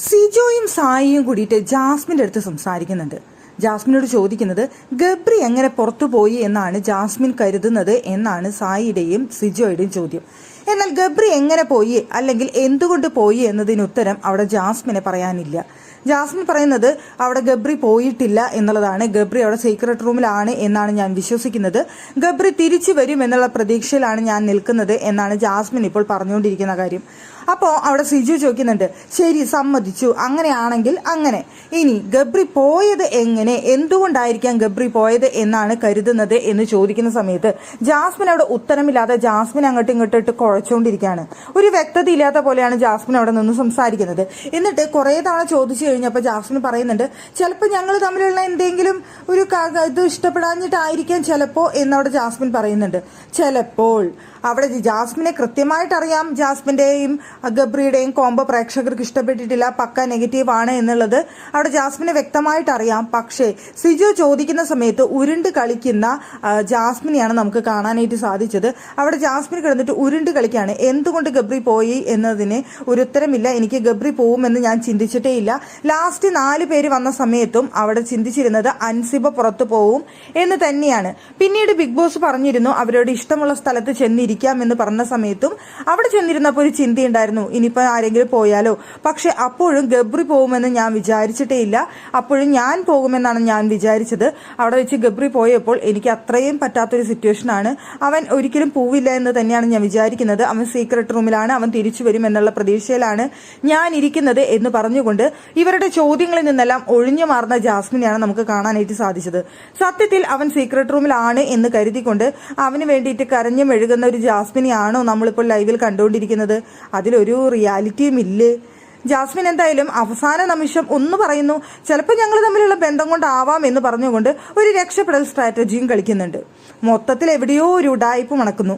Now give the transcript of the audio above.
സിജോയും സായിയും കൂടിയിട്ട് ജാസ്മിന്റെ അടുത്ത് സംസാരിക്കുന്നുണ്ട്. ജാസ്മിനോട് ചോദിക്കുന്നത് ഗബ്രി എങ്ങനെ പുറത്തു പോയി എന്നാണ് ജാസ്മിൻ കരുതുന്നത് എന്നാണ് സായിയുടെയും സിജോയുടെയും ചോദ്യം. എന്നാൽ ഗബ്രി എങ്ങനെ പോയി അല്ലെങ്കിൽ എന്തുകൊണ്ട് പോയി എന്നതിന് ഉത്തരം അവിടെ ജാസ്മിനെ പറയാനില്ല. ജാസ്മിൻ പറയുന്നത് അവിടെ ഗബ്രി പോയിട്ടില്ല എന്നുള്ളതാണ്. ഗബ്രി അവിടെ സീക്രട്ട് റൂമിലാണ് എന്നാണ് ഞാൻ വിശ്വസിക്കുന്നത്. ഗബ്രി തിരിച്ചു വരും എന്നുള്ള പ്രതീക്ഷയിലാണ് ഞാൻ നിൽക്കുന്നത് എന്നാണ് ജാസ്മിൻ ഇപ്പോൾ പറഞ്ഞുകൊണ്ടിരിക്കുന്ന കാര്യം. അപ്പോൾ അവിടെ സിജു ചോദിക്കുന്നുണ്ട്, ശരി സമ്മതിച്ചു, അങ്ങനെയാണെങ്കിൽ അങ്ങനെ. ഇനി ഗബ്രി പോയത് എങ്ങനെ, എന്തുകൊണ്ടായിരിക്കാം ഗബ്രി പോയത് എന്നാണ് കരുതുന്നത് എന്ന് ചോദിക്കുന്ന സമയത്ത് ജാസ്മിൻ അവിടെ ഉത്തരമില്ലാതെ ജാസ്മിൻ അങ്ങോട്ടും ഇങ്ങോട്ടും ഇട്ട് കുഴച്ചുകൊണ്ടിരിക്കുകയാണ്. ഒരു വ്യക്തത ഇല്ലാത്ത പോലെയാണ് ജാസ്മിൻ അവിടെ നിന്ന് സംസാരിക്കുന്നത്. എന്നിട്ട് കുറേ തവണ ചോദിച്ചു കഴിഞ്ഞപ്പോൾ ജാസ്മിൻ പറയുന്നുണ്ട്, ചിലപ്പോൾ ഞങ്ങൾ തമ്മിലുള്ള എന്തെങ്കിലും ഒരു ഇത് ഇഷ്ടപ്പെടാഞ്ഞിട്ടായിരിക്കാം ചിലപ്പോൾ എന്നവിടെ ജാസ്മിൻ പറയുന്നുണ്ട്. ചിലപ്പോൾ അവിടെ ജാസ്മിനെ കൃത്യമായിട്ട് അറിയാം, ജാസ്മിന്റെയും ഗബ്രിയുടെയും കോംബോ പ്രേക്ഷകർക്ക് ഇഷ്ടപ്പെട്ടിട്ടില്ല, പക്ക നെഗറ്റീവ് ആണ് എന്നുള്ളത് അവിടെ ജാസ്മിനെ വ്യക്തമായിട്ട് അറിയാം. പക്ഷേ സിജു ചോദിക്കുന്ന സമയത്ത് ഉരുണ്ട് കളിക്കുന്ന ജാസ്മിനെയാണ് നമുക്ക് കാണാനായിട്ട് സാധിച്ചത്. അവിടെ ജാസ്മിൻ കിടന്നിട്ട് ഉരുണ്ട് കളിക്കുകയാണ്. എന്തുകൊണ്ട് ഗബ്രി പോയി എന്നതിന് ഒരു ഉത്തരമില്ല. എനിക്ക് ഗബ്രി പോവുമെന്ന് ഞാൻ ചിന്തിച്ചിട്ടേ ഇല്ല. ലാസ്റ്റ് 4 പേര് വന്ന സമയത്തും അവിടെ ചിന്തിച്ചിരുന്നത് അൻസിബ പുറത്തു പോവും എന്ന് തന്നെയാണ്. പിന്നീട് ബിഗ് ബോസ് പറഞ്ഞിരുന്നു അവരോട് ഇഷ്ടമുള്ള സ്ഥലത്ത് ചെന്നിരിക്കാമെന്ന് പറഞ്ഞ സമയത്തും അവിടെ ചെന്നിരുന്നപ്പോൾ ഒരു ചിന്തയുണ്ടായിരുന്നു, ഇനിയിപ്പോൾ ആരെങ്കിലും പോയാലോ. പക്ഷെ അപ്പോഴും ഗബ്രി പോകുമെന്ന് ഞാൻ വിചാരിച്ചിട്ടേ ഇല്ല. അപ്പോഴും ഞാൻ പോകുമെന്നാണ് ഞാൻ വിചാരിച്ചത്. അവിടെ വെച്ച് ഗബ്രി പോയപ്പോൾ എനിക്ക് അത്രയും പറ്റാത്തൊരു സിറ്റുവേഷനാണ്. അവൻ ഒരിക്കലും പോവില്ല എന്ന് തന്നെയാണ് ഞാൻ വിചാരിക്കുന്നത്. അവൻ സീക്രട്ട് റൂമിലാണ്, അവൻ തിരിച്ചു വരും എന്നുള്ള പ്രതീക്ഷയിലാണ് ഞാൻ ഇരിക്കുന്നത് എന്ന് പറഞ്ഞുകൊണ്ട് ഇവരുടെ ചോദ്യങ്ങളിൽ നിന്നെല്ലാം ഒഴിഞ്ഞു മാറുന്ന ജാസ്മിനെയാണ് നമുക്ക് കാണാനായിട്ട് സാധിച്ചത്. സത്യത്തിൽ അവൻ സീക്രട്ട് റൂമിലാണ് എന്ന് കരുതിക്കൊണ്ട് അവന് വേണ്ടിയിട്ട് കരഞ്ഞു മെഴുകുന്ന ഒരു ജാസ്മിനെയാണോ നമ്മളിപ്പോൾ ലൈവിൽ കണ്ടുകൊണ്ടിരിക്കുന്നത്? അതിലൊരു റിയാലിറ്റിയും ഇല്ലേ? ജാസ്മിൻ എന്തായാലും അവസാന നിമിഷം ഒന്ന് പറയുന്നു, ചിലപ്പോൾ ഞങ്ങൾ തമ്മിലുള്ള ബന്ധം കൊണ്ടാവാം എന്ന് പറഞ്ഞുകൊണ്ട് ഒരു രക്ഷപ്പെടൽ സ്ട്രാറ്റജിയും കളിക്കുന്നുണ്ട്. മൊത്തത്തിൽ എവിടെയോ ഒരു ഉഡായിപ്പ് മണക്കുന്നു.